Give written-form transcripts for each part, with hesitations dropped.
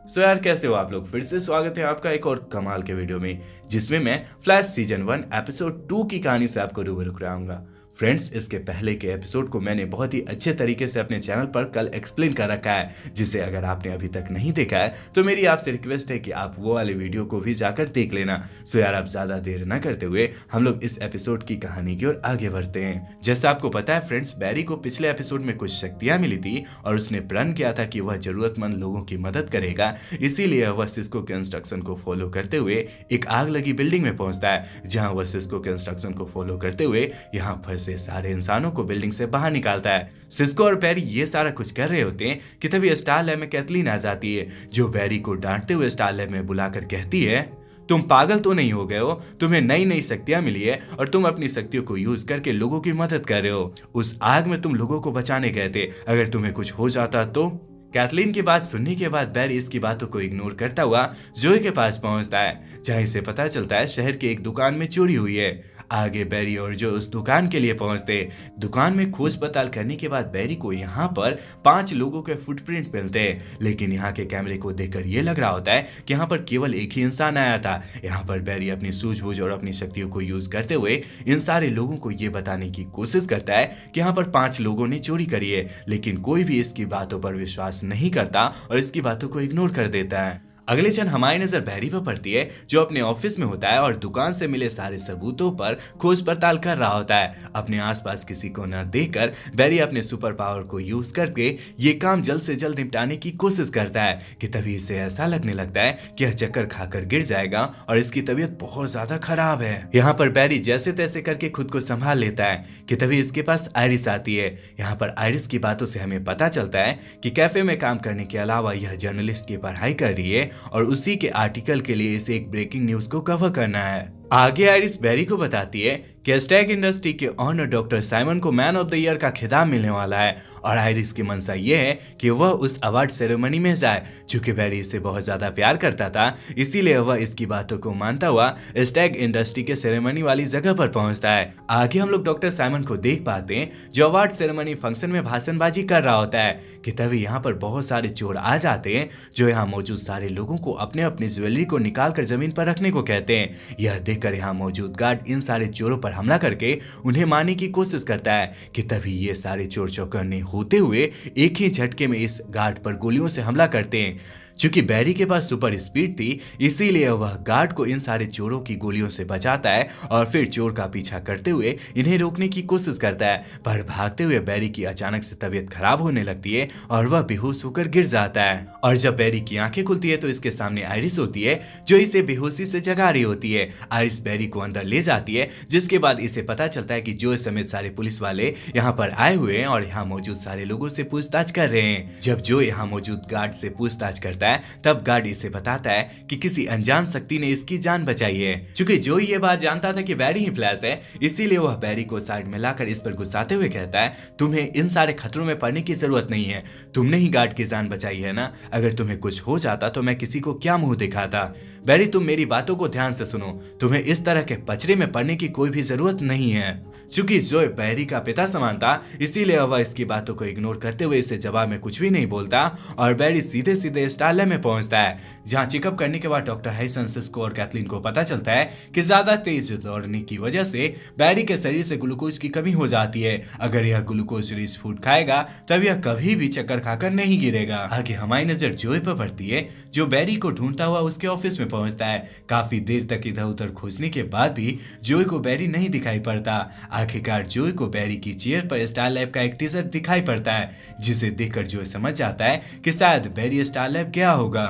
सो यार कैसे हो आप लोग। फिर से स्वागत है आपका एक और कमाल के वीडियो में, जिसमें मैं फ्लैश सीजन 1 एपिसोड 2 की कहानी से आपको रूबरू कराऊंगा। फ्रेंड्स, इसके पहले के एपिसोड को मैंने बहुत ही अच्छे तरीके से अपने चैनल पर कल एक्सप्लेन कर रखा है, जिसे अगर आपने अभी तक नहीं देखा है तो मेरी आपसे रिक्वेस्ट है कि आप वो वाले वीडियो को भी जाकर देख लेना। सो यार, अब ज्यादा देर न करते हुए हम लोग इस एपिसोड की कहानी की ओर आगे बढ़ते हैं। जैसा आपको पता है फ्रेंड्स, बैरी को पिछले एपिसोड में कुछ शक्तियां मिली थी और उसने प्रण किया था कि वह जरूरतमंद लोगों की मदद करेगा। इसीलिए वह सिस्को के इंस्ट्रक्शन को फॉलो करते हुए एक आग लगी बिल्डिंग में पहुंचता है, जहां वह सिस्को के इंस्ट्रक्शन को फॉलो करते हुए यहां फंसे सारे इंसानों को बिल्डिंग से बाहर निकालता है। सिस्को और बैरी ये सारा कुछ कर रहे होते हैं कि तभी स्टार लैब में कैथलीन आ जाती है, जो बैरी को डांटते हुए स्टार लैब में बुलाकर कहती है, तुम पागल तो नहीं हो गए हो? तुम्हें नई नई शक्तियां मिली है और तुम अपनी शक्तियों को यूज करके लोगों की मदद कर रहे हो। उस आग में तुम लोगों को बचाने गए थे, अगर तुम्हें कुछ हो जाता तो? कैथलीन की बात सुनने के बाद बैरी इसकी बातों को इग्नोर करता हुआ जोए के पास पहुंचता है, जहां इसे पता चलता है शहर के एक दुकान में चोरी हुई है। आगे बैरी और जो उस दुकान के लिए पहुंचते। दुकान में खोज पड़ताल करने के बाद बैरी को यहाँ पर 5 लोगों के फुटप्रिंट मिलते हैं, लेकिन यहाँ के कैमरे को देखकर ये लग रहा होता है कि यहाँ पर केवल एक ही इंसान आया था। यहाँ पर बैरी अपनी सूझबूझ और अपनी शक्तियों को यूज करते हुए इन सारे लोगों को ये बताने की कोशिश करता है कि यहाँ पर 5 लोगों ने चोरी करी है, लेकिन कोई भी इसकी बातों पर विश्वास नहीं करता और इसकी बातों को इग्नोर कर देता है। अगले क्षण हमारी नजर बैरी पर पड़ती है, जो अपने ऑफिस में होता है और दुकान से मिले सारे सबूतों पर खोज पड़ताल कर रहा होता है। अपने आसपास किसी को न देखकर बैरी अपने सुपर पावर को यूज करके ये काम जल्द से जल्द निपटाने की कोशिश करता है कि तभी इसे ऐसा लगने लगता है कि यह चक्कर खाकर गिर जाएगा और इसकी तबीयत बहुत ज्यादा खराब है। यहाँ पर बैरी जैसे तैसे करके खुद को संभाल लेता है कि तभी इसके पास आयरिस आती है। यहाँ पर आयरिस की बातों से हमें पता चलता है कि कैफे में काम करने के अलावा यह जर्नलिस्ट की पढ़ाई कर रही है और उसी के आर्टिकल के लिए इसे एक ब्रेकिंग न्यूज को कवर करना है। आगे आयरिस बैरी को बताती है कि स्टैग इंडस्ट्री के ऑनर डॉक्टर साइमन को मैन ऑफ द ईयर का खिताब मिलने वाला है और आयरिस की मंशा ये है कि वह उस अवार्ड सेरेमनी में जाए। चूंकि बैरी इसे बहुत ज्यादा प्यार करता था, इसीलिए वह इसकी बातों को मानता हुआ स्टैग इंडस्ट्री के सेरेमनी वाली जगह पर पहुंचता है। आगे हम लोग डॉक्टर साइमन को देख पाते हैं, जो अवार्ड सेरेमनी फंक्शन में भाषणबाजी कर रहा होता है कि तभी यहाँ पर बहुत सारे चोर आ जाते हैं, जो यहाँ मौजूद सारे लोगों को अपने अपनी ज्वेलरी को निकाल कर जमीन पर रखने को कहते हैं। यह देखकर यहाँ मौजूद गार्ड इन सारे चोरों पर हमला करके उन्हें मारने की कोशिश करता है कि तभी ये सारे चोर चौकन्ने होते हुए एक ही झटके में इस गार्ड पर गोलियों से हमला करते हैं। चूंकि बैरी के पास सुपर स्पीड थी, इसीलिए वह गार्ड को इन सारे चोरों की गोलियों से बचाता है और फिर चोर का पीछा करते हुए इन्हें रोकने की कोशिश करता है। पर भागते हुए बैरी की अचानक से तबीयत खराब होने लगती है और वह बेहोश होकर गिर जाता है। और जब बैरी की आंखें खुलती है तो इसके सामने आयरिस होती है, जो इसे बेहोशी से जगा रही होती है। आयरिस बैरी को अंदर ले जाती है, जिसके बाद इसे पता चलता है कि जो समेत सारे पुलिस वाले यहाँ पर आए हुए हैं और यहाँ मौजूद सारे लोगों से पूछताछ कर रहे हैं। जब जो यहाँ मौजूद गार्ड से पूछताछ करता है, तब गार्ड इसे बताता है कि किसी अनजान शक्ति ने इसकी जान बचाई है। चूंकि जो ये बात जानता था कि बैरी ही फ्लैश है, इसीलिए वह बैरी को साइड में लाकर इस पर गुस्साते हुए कहता है, तुम्हें इन सारे खतरों में पड़ने की जरूरत नहीं है, तुमने ही गार्ड की जान बचाई है ना। अगर तुम्हें कुछ हो जाता तो मैं किसी को क्या मुंह दिखाता। बैरी, तुम मेरी बातों को ध्यान से सुनो, तुम्हें इस तरह के पचड़े में पड़ने की कोई भी जरूरत नहीं है। चूंकि जोए बैरी का पिता समान था, इसीलिए वह इसकी बातों को इग्नोर करते हुए इसे जवाब में कुछ भी नहीं बोलता और बैरी सीधे सीधे स्टार लैब में पहुंचता है, जहां चेकअप करने के बाद डॉक्टर हैसन, सिस्को और कैथलीन को पता चलता है कि ज्यादा तेज दौड़ने की वजह से बैरी के शरीर से ग्लूकोज की कमी हो जाती है। अगर यह ग्लूकोज रिच फूड खाएगा तब यह कभी भी चक्कर खाकर नहीं गिरेगा। आगे हमारी नजर जोए पर पड़ती है, जो बैरी को ढूंढता हुआ उसके ऑफिस में पहुंचता है। काफी देर तक इधर उधर खोजने के बाद भी जोए को बैरी नहीं दिखाई पड़ता। आखिरकार जोए को बैरी की चेयर पर स्टार लैब का एक टीजर दिखाई पड़ता है, जिसे देखकर जोए समझ जाता है कि शायद बैरी स्टार लैब गया होगा।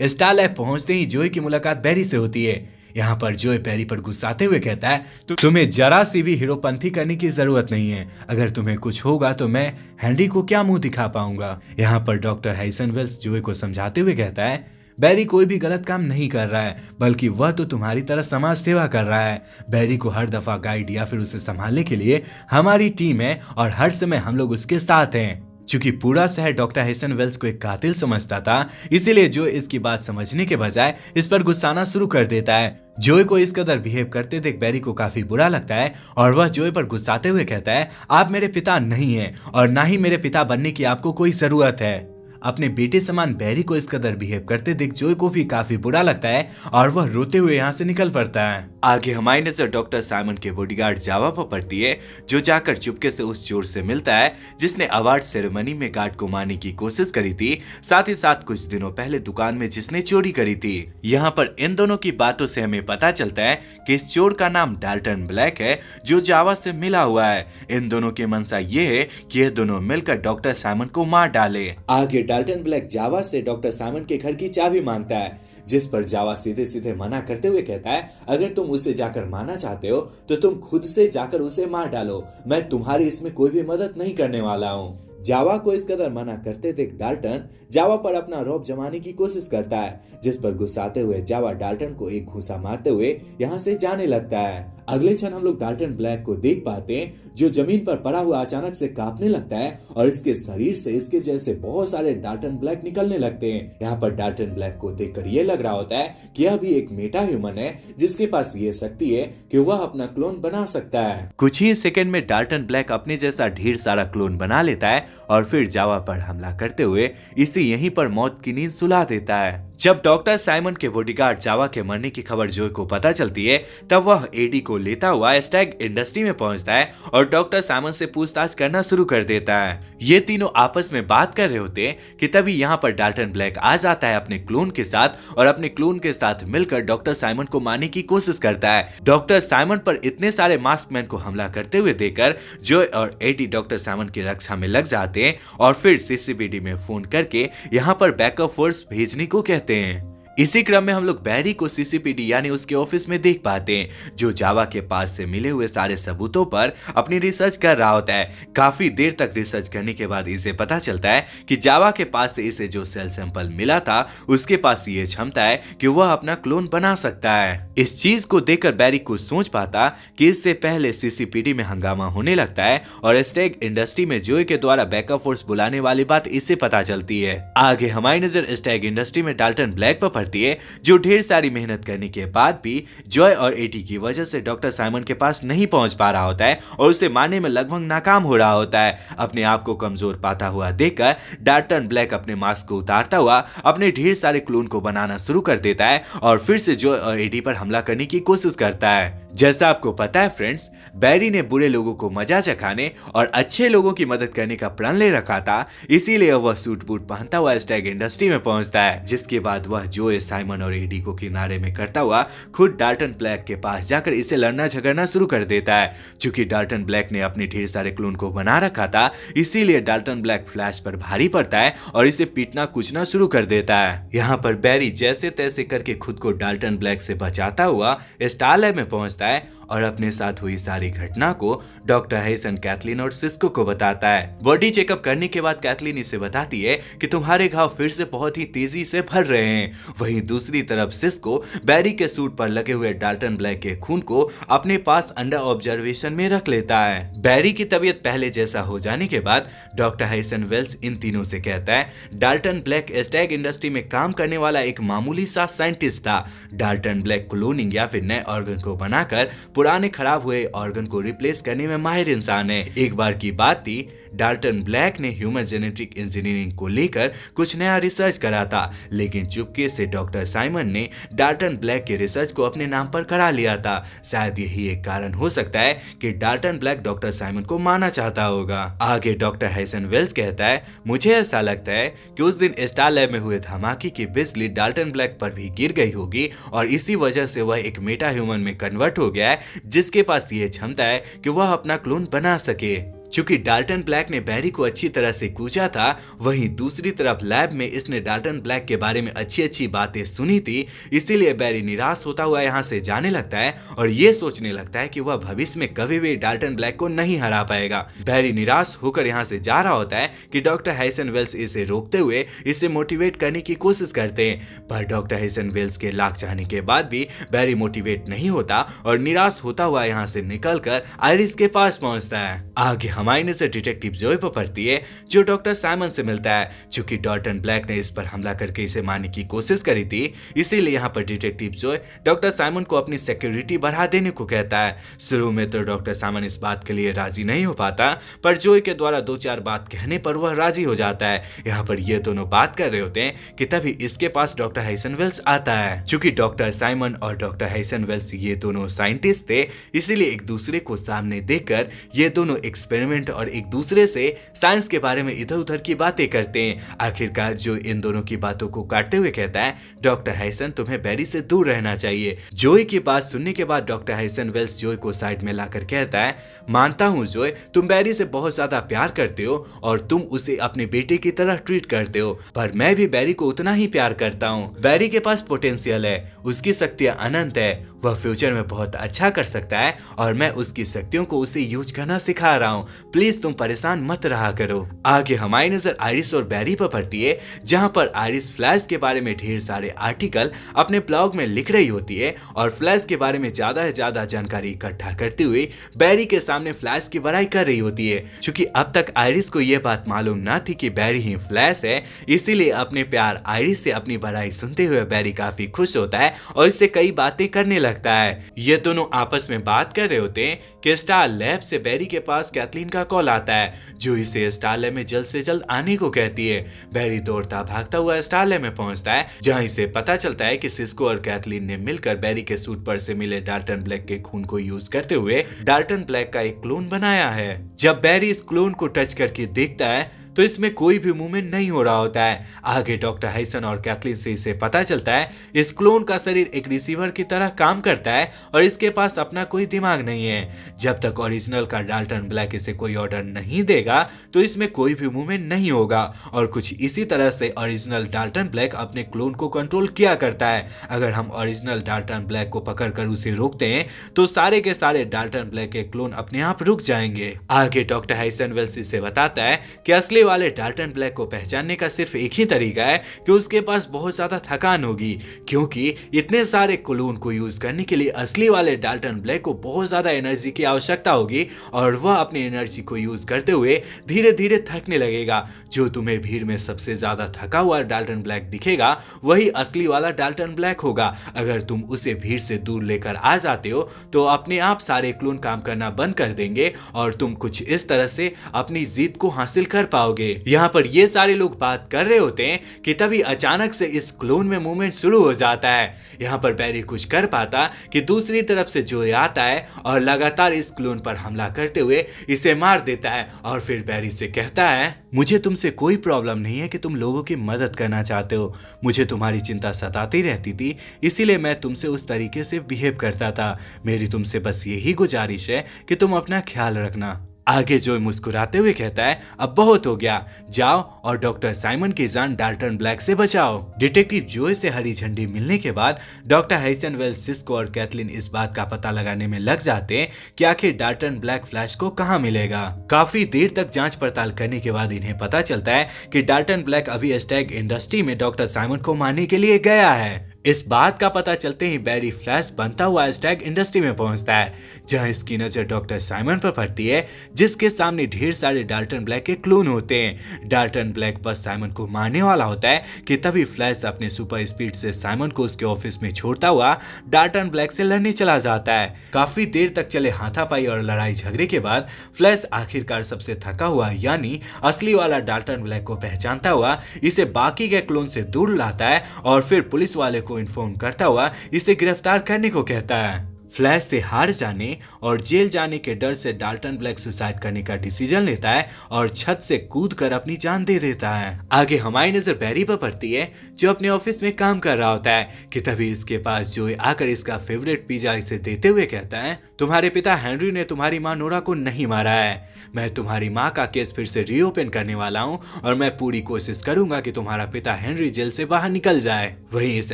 स्टार लैब पहुंचते ही जोए की मुलाकात बैरी से होती है। यहाँ पर जोए बैरी पर गुस्साते हुए कहता है, तो तुम्हें जरा सी भी हीरोपंथी करने की जरूरत नहीं है। अगर तुम्हें कुछ होगा तो मैं हेनरी को क्या मुंह दिखा पाऊंगा। यहाँ पर डॉक्टर हैसन वेल्स जोए को समझाते हुए कहता है, बैरी कोई भी गलत काम नहीं कर रहा है, बल्कि वह तो तुम्हारी तरह समाज सेवा कर रहा है। बैरी को हर दफा गाइड या फिर उसे संभालने के लिए हमारी टीम है और हर समय हम लोग उसके साथ हैं। चूंकि पूरा शहर डॉक्टर हैसन वेल्स को एक कातिल समझता था, इसीलिए जो इसकी बात समझने के बजाय इस पर गुस्साना शुरू कर देता है। जोए को इस कदर बिहेव करते देख बैरी को काफी बुरा लगता है और वह जोए पर गुस्साते हुए कहता है, आप मेरे पिता नहीं हैं और ना ही मेरे पिता बनने की आपको कोई जरूरत है। अपने बेटे समान बैरी को इस कदर बिहेव करते देख जोय को भी काफी बुरा लगता है और वह रोते हुए यहाँ से निकल पड़ता है। आगे हमारी नजर डॉक्टर साइमन के बॉडीगार्ड जावा पर पड़ती है, जो जाकर चुपके से उस चोर से मिलता है जिसने अवार्ड सेरेमनी में गार्ड को मारने की कोशिश करी थी, साथ ही साथ कुछ दिनों पहले दुकान में जिसने चोरी करी थी। यहाँ पर इन दोनों की बातों से हमें पता चलता है कि इस चोर का नाम डाल्टन ब्लैक है, जो जावा से मिला हुआ है। इन दोनों की मंशा ये है कि ये दोनों मिलकर डॉक्टर साइमन को मार डाले। आगे डाल्टन ब्लैक जावा से डॉक्टर साइमन के घर की चाबी मांगता है, जिस पर जावा सीधे सीधे मना करते हुए कहता है, अगर तुम उसे जाकर मारना चाहते हो तो तुम खुद से जाकर उसे मार डालो, मैं तुम्हारी इसमें कोई भी मदद नहीं करने वाला हूँ। जावा को इस कदर मना करते देख डाल्टन जावा पर अपना रौब जमाने की कोशिश करता है, जिस पर गुस्साते हुए जावा डाल्टन को एक घूंसा मारते हुए यहाँ से जाने लगता है। अगले क्षण हम लोग डाल्टन ब्लैक को देख पाते हैं, जो जमीन पर पड़ा हुआ अचानक से कांपने लगता है और इसके शरीर से इसके जैसे बहुत सारे डाल्टन ब्लैक निकलने लगते हैं। यहाँ पर डाल्टन ब्लैक को देखकर ये लग रहा होता है कि यह भी एक मेटा ह्यूमन है, जिसके पास ये शक्ति है कि वह अपना क्लोन बना सकता है। कुछ ही सेकंड में डाल्टन ब्लैक अपने जैसा ढेर सारा क्लोन बना लेता है और फिर जावा पर हमला करते हुए इसे यहीं पर मौत की नींद सुला देता है। जब डॉक्टर साइमन के बॉडीगार्ड जावा के मरने की खबर जोय को पता चलती है, तब वह एडी को लेता हुआ स्टैग इंडस्ट्री में पहुंचता है और डॉक्टर साइमन से पूछताछ करना शुरू कर देता है। ये तीनों आपस में बात कर रहे होते हैं कि तभी यहाँ पर डाल्टन ब्लैक आ जाता है अपने क्लोन के साथ और अपने क्लोन के साथ मिलकर डॉक्टर साइमन को मारने की कोशिश करता है। डॉक्टर साइमन पर इतने सारे मास्कमैन को हमला करते हुए देखकर जोय और एडी डॉक्टर साइमन की रक्षा में लग जाते हैं और फिर सीसीपीडी में फोन करके यहाँ पर बैकअप फोर्स भेजने को कहते हैं। इसी क्रम में हम लोग बैरी को सीसीपीडी यानी उसके ऑफिस में देख पाते हैं, जो जावा के पास से मिले हुए सारे सबूतों पर अपनी रिसर्च कर रहा होता है। काफी देर तक रिसर्च करने के बाद इसे पता चलता है कि जावा के पास से इसे जो सेल सैंपल मिला था उसके पास ये क्षमता है कि वह अपना क्लोन बना सकता है। इस चीज को देखकर बैरी कुछ सोच पाता कि इससे पहले सीसीपीडी में हंगामा होने लगता है और स्टैग इंडस्ट्री में जोय के द्वारा बैकअप फोर्स बुलाने वाली बात इससे पता चलती है। आगे हमारी नजर स्टैग इंडस्ट्री में डाल्टन ब्लैक पर है, जो ढेर सारी मेहनत करने के बाद भी जॉय और एडी की वजह से डॉक्टर साइमन के पास नहीं पहुंच पा रहा होता है और उसे मारने में लगभग नाकाम हो रहा होता है। अपने आप को कमजोर पाता हुआ देखकर डाल्टन ब्लैक अपने मास्क को उतारता हुआ अपने ढेर सारे क्लोन को बनाना शुरू कर देता है और फिर से जॉय और एडी पर हमला करने की कोशिश करता है। जैसा आपको पता है फ्रेंड्स, बैरी ने बुरे लोगों को मजा चखाने और अच्छे लोगों की मदद करने का प्रण ले रखा था, इसीलिए वह सूट बूट पहनता हुआ स्टैग इंडस्ट्री में पहुंचता है, जिसके बाद वह जोए, साइमन और एडी को किनारे में करता हुआ खुद डाल्टन ब्लैक के पास जाकर इसे लड़ना झगड़ना शुरू कर देता है। चूंकि डाल्टन ब्लैक ने अपने ढेर सारे क्लोन को बना रखा था, इसीलिए डाल्टन ब्लैक फ्लैश पर भारी पड़ता है और इसे पीटना कुचना शुरू कर देता है। यहाँ पर बैरी जैसे तैसे करके खुद को डाल्टन ब्लैक से बचाता हुआ स्टार लैब में पहुंचता है और अपने साथ हुई सारी घटना को डॉक्टर हैसन, कैथलीन और सिस्को को बताता है। बॉडी चेकअप करने के बाद कैथलीन इसे बताती है कि तुम्हारे घाव फिर से बहुत ही तेजी से भर रहे हैं। वहीं दूसरी तरफ सिस्को बैरी के सूट पर लगे हुए डाल्टन ब्लैक के खून को अपने पास अंडर ऑब्जर्वेशन में रख लेता है। बैरी की तबीयत पहले जैसा हो जाने के बाद डॉक्टर हैसन वेल्स इन तीनों से कहता है, डाल्टन ब्लैक स्टैग इंडस्ट्री में काम करने वाला एक मामूली सा साइंटिस्ट था। डाल्टन ब्लैक क्लोनिंग या फिर नए ऑर्गन को बनाकर पुराने खराब हुए ऑर्गन को रिप्लेस करने में माहिर इंसान है। एक बार की बात थी, डाल्टन ब्लैक ने ह्यूमन जेनेटिक इंजीनियरिंग को लेकर कुछ नया रिसर्च करा था, लेकिन चुपके से डॉक्टर साइमन ने डाल्टन ब्लैक के रिसर्च को अपने नाम पर करा लिया था। शायद यही एक कारण हो सकता है कि डाल्टन ब्लैक डॉक्टर साइमन को मारना चाहता होगा। आगे डॉक्टर हैसन वेल्स कहता है, मुझे ऐसा लगता है कि उस दिन स्टार लैब में हुए धमाके की बिजली डाल्टन ब्लैक पर भी गिर गई होगी और इसी वजह से वह एक मेटा ह्यूमन में कन्वर्ट हो गया है, जिसके पास ये क्षमता है कि वह अपना क्लोन बना सके। चूंकि डाल्टन ब्लैक ने बैरी को अच्छी तरह से कूचा था, वहीं दूसरी तरफ लैब में इसने डाल्टन ब्लैक के बारे में अच्छी अच्छी बातें सुनी थी, इसीलिए बैरी निराश होता हुआ यहाँ से जाने लगता है और ये सोचने लगता है कि वह भविष्य में कभी भी डाल्टन ब्लैक को नहीं हरा पाएगा। बैरी निराश होकर यहाँ से जा रहा होता है कि डॉक्टर हैसन वेल्स इसे रोकते हुए इसे मोटिवेट करने की कोशिश करते हैं, पर डॉक्टर हैसन वेल्स के लाख चाहने के बाद भी बैरी मोटिवेट नहीं होता और निराश होता हुआ यहाँ से निकलकर आयरिस के पास पहुंचता है। आगे हमारी नजर डिटेक्टिव जोय पर पड़ती है, जो डॉक्टर साइमन से मिलता है। चूंकि डॉल्टन ब्लैक ने इस पर हमला करके इसे मारने की कोशिश करी थी, इसीलिए यहाँ पर डिटेक्टिव जोय डॉक्टर साइमन को अपनी सिक्योरिटी बढ़ा देने को कहता है। शुरू में तो डॉक्टर साइमन इस बात के लिए राजी नहीं हो पाता, पर जोय के द्वारा 2-4 बात कहने पर वह राजी हो जाता है। यहाँ पर ये दोनों बात कर रहे होते हैं कि तभी इसके पास डॉक्टर हैरिसन वेल्स आता है। चूंकि डॉक्टर साइमन और डॉक्टर हैरिसन वेल्स ये दोनों साइंटिस्ट थे, इसीलिए एक दूसरे को सामने देखकर ये दोनों एक्सपेरिमेंट और एक दूसरे से साइंस के बारे में इधर उधर की बातें करते हैं। आखिरकार जो इन दोनों की बातों को काटते हुए कहता है, डॉक्टर हैरिसन तुम्हें बैरी से दूर रहना चाहिए। जोय की बात सुनने के बाद डॉक्टर हैरिसन वेल्स जोय को साइड में लाकर कहता है, मानता हूँ जोय, तुम बैरी से बहुत ज्यादा प्यार करते हो और तुम उसे अपने बेटे की तरह ट्रीट करते हो, पर मैं भी बैरी को उतना ही प्यार करता हूँ। बैरी के पास पोटेंशियल है, उसकी शक्तियां अनंत है, वह फ्यूचर में बहुत अच्छा कर सकता है और मैं उसकी शक्तियों को उसे यूज करना सिखा रहा हूँ। प्लीज तुम परेशान मत रहा करो। आगे हमारी नजर आयरिस और बैरी पर पड़ती है, जहाँ पर आयरिस फ्लैश के बारे में ढेर सारे आर्टिकल अपने ब्लॉग में लिख रही होती है और फ्लैश के बारे में ज्यादा से ज्यादा जानकारी इकट्ठा करते हुए बैरी के सामने फ्लैश की बड़ाई कर रही होती है। क्योंकि अब तक आयरिस को यह बात मालूम न थी कि बैरी ही फ्लैश है, इसीलिए अपने प्यार आयरिस से अपनी बड़ाई सुनते हुए बैरी काफी खुश होता है और इससे कई बातें करने लगता है। ये दोनों आपस में बात कर रहे होते हैं कि स्टार लैब से बैरी के पास कैथलीन का कॉल आता है, जो इसे स्टार लैब में जल्द से जल्द आने को कहती है। बैरी दौड़ता भागता हुआ स्टार लैब में पहुंचता है, जहां इसे पता चलता है कि सिस्को और कैथलीन ने मिलकर बैरी के सूट पर से मिले डाल्टन ब्लैक के खून को यूज करते हुए डाल्टन ब्लैक का एक क्लोन बनाया है। जब बैरी इस क्लोन को टच करके देखता है तो इसमें कोई भी मूवमेंट नहीं हो रहा होता है। आगे डॉक्टर हैरिसन और कैथलीन से इसे पता चलता है इस क्लोन का शरीर एक रिसीवर की तरह काम करता है और इसके पास अपना कोई दिमाग नहीं है। जब तक ओरिजिनल का डाल्टन ब्लैक इसे कोई ऑर्डर नहीं देगा तो इसमें कोई भी मूवमेंट नहीं होगा। और कुछ इसी तरह से ओरिजिनल डाल्टन ब्लैक अपने क्लोन को कंट्रोल किया करता है। अगर हम ओरिजिनल डाल्टन ब्लैक को पकड़कर उसे रोकते हैं तो सारे के सारे डाल्टन ब्लैक के क्लोन अपने आप रुक जाएंगे। आगे डॉक्टर हैरिसन वेल्स इसे बताता है कि असली वाले डाल्टन ब्लैक को पहचानने का सिर्फ एक ही तरीका है कि उसके पास बहुत ज्यादा थकान होगी, क्योंकि इतने सारे क्लोन को यूज करने के लिए असली वाले डाल्टन ब्लैक को बहुत ज्यादा एनर्जी की आवश्यकता होगी और वह अपनी एनर्जी को यूज करते हुए धीरे धीरे थकने लगेगा। जो तुम्हें भीड़ में सबसे ज्यादा थका हुआ डाल्टन ब्लैक दिखेगा वही असली वाला डाल्टन ब्लैक होगा। अगर तुम उसे भीड़ से दूर लेकर आ जाते हो तो अपने आप सारे क्लोन काम करना बंद कर देंगे और तुम कुछ इस तरह से अपनी जीत को हासिल कर पाओगे। यहाँ पर ये सारे लोग बात कर रहे होते हैं कि तभी अचानक से इस क्लोन में मूवमेंट शुरू हो जाता है। यहाँ पर बैरी कुछ कर पाता कि दूसरी तरफ से जोय आता है और लगातार इस क्लोन पर हमला करते हुए इसे मार देता है और फिर बैरी से कहता है, मुझे तुमसे कोई प्रॉब्लम नहीं है कि तुम लोगों की मदद करना चाहते हो, मुझे तुम्हारी चिंता सताती रहती थी, इसीलिए मैं तुमसे उस तरीके से बिहेव करता था। मेरी तुमसे बस यही गुजारिश है कि तुम अपना ख्याल रखना। आगे जोय मुस्कुराते हुए कहता है, अब बहुत हो गया, जाओ और डॉक्टर साइमन की जान डाल्टन ब्लैक से बचाओ। डिटेक्टिव जोय से हरी झंडी मिलने के बाद डॉक्टर हैरिसन वेल्स, सिस्को और कैथलीन इस बात का पता लगाने में लग जाते हैं कि आखिर डाल्टन ब्लैक फ्लैश को कहां मिलेगा। काफी देर तक जांच पड़ताल करने के बाद इन्हें पता चलता है कि डाल्टन ब्लैक अभी स्टैग इंडस्ट्री में डॉक्टर साइमन को मारने के लिए गया है। इस बात का पता चलते ही बैरी फ्लैश बनता हुआ स्टैग इंडस्ट्री में पहुंचता है, जहां इसकी नजर डॉक्टर साइमन पर पड़ती है, जिसके सामने ढेर सारे डाल्टन ब्लैक के क्लोन होते हैं। डाल्टन ब्लैक बस साइमन को मारने वाला होता है कि तभी फ्लैश अपने सुपर स्पीड से साइमन को उसके ऑफिस में छोड़ता हुआ डाल्टन ब्लैक से लड़ने चला जाता है। काफी देर तक चले हाथापाई और लड़ाई झगड़े के बाद फ्लैश आखिरकार सबसे थका हुआ यानी असली वाला डाल्टन ब्लैक को पहचानता हुआ इसे बाकी के क्लोन से दूर लाता है और फिर पुलिस वाले को इन्फॉर्म करता हुआ इसे गिरफ्तार करने को कहता है। फ्लैश से हार जाने और जेल जाने के डर से डाल्टन ब्लैक सुसाइड करने का डिसीजन लेता है और छत से कूदकर अपनी जान दे देता है। आगे हमारी नजर बैरी पर पड़ती है, जो अपने ऑफिस में काम कर रहा होता है कि तभी इसके पास जोय आकर इसका फेवरेट पिज्जा इसे देते हुए कहता है, तुम्हारे पिता हेनरी ने तुम्हारी माँ नोरा को नहीं मारा है। मैं तुम्हारी माँ का केस फिर से रीओपन करने वाला हूँ और मैं पूरी कोशिश करूंगा कि तुम्हारा पिता हेनरी जेल से बाहर निकल जाए। वहीं इस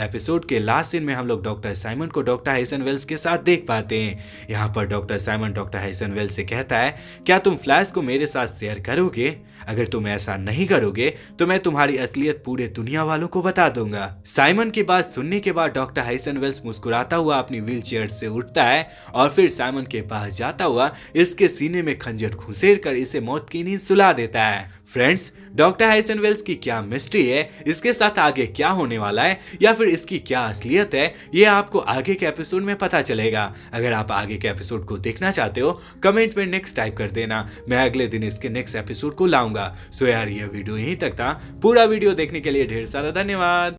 एपिसोड के लास्ट सीन में हम लोग डॉक्टर साइमन को डॉक्टर हैरिसन वेल्स के साथ देख पाते हैं। यहाँ पर डॉक्टर साइमन डॉक्टर हाइसन वेल्स से कहता है, क्या तुम फ्लैश को मेरे साथ शेयर करोगे? अगर तुम ऐसा नहीं करोगे तो मैं तुम्हारी असलियत पूरे दुनिया वालों को बता दूंगा। साइमन की बात सुनने के बाद डॉक्टर हाइसन वेल्स मुस्कुराता हुआ अपनी व्हीलचेयर से उठता है और फिर साइमन के पास जाता हुआ इसके सीने में खंजर घुसेड़ कर इसे मौत की नींद सुला देता है। फ्रेंड्स, डॉक्टर हाइसन वेल्स की क्या मिस्ट्री है, इसके साथ आगे क्या होने वाला है या फिर इसकी क्या असलियत है, ये आपको आगे के एपिसोड में पता चलेगा। अगर आप आगे के एपिसोड को देखना चाहते हो कमेंट में नेक्स्ट टाइप कर देना, मैं अगले दिन इसके नेक्स्ट एपिसोड को लाऊंगा। सो यार, ये वीडियो यहीं तक था। पूरा वीडियो देखने के लिए ढेर सारा धन्यवाद।